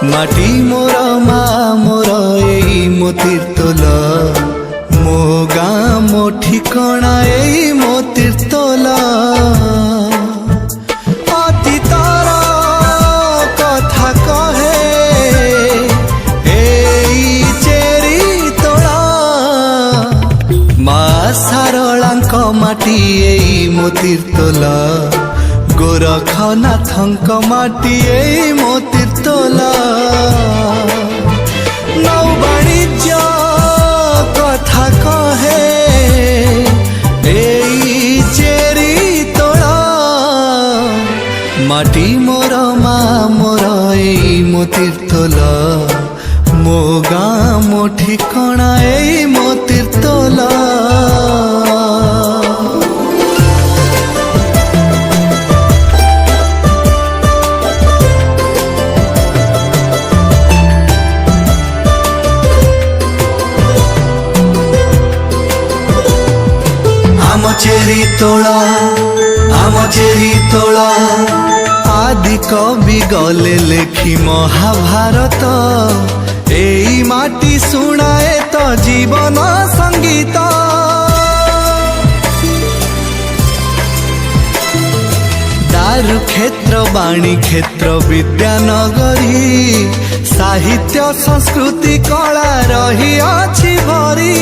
माटी मोर मा मोर एई मो तीर्तोल मो गाँ मो ठिकणा एई मो तीर्तोल अतीतर कथा कहे एई चेरी तोला मा सारलांक माटी एई मो तीर्तोल गोरखनाथंक माटी एई मो तीर्तोल नौवाणिज्य कथा कहे एई चेरी तोला माटी मोर मा मोर एई मो तीर्तोल मो गाँ मो ठिकणा एई मो तीर्तोल आम चेरी तोला आदि कवि गले लेखी महाभारत एई माटी शुणाए तो जीवन संगीत दारु क्षेत्र वाणी क्षेत्र विद्यानगरी साहित्य संस्कृति कला रही अछि भरी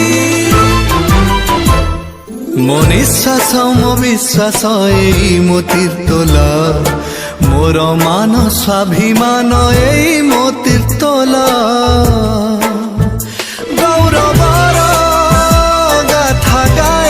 मो निश्वास मो विश्वास एई मो तीर्तोल मोर मान स्वाभिमान एई मो तीर्तोल गौरवर गाथा गाए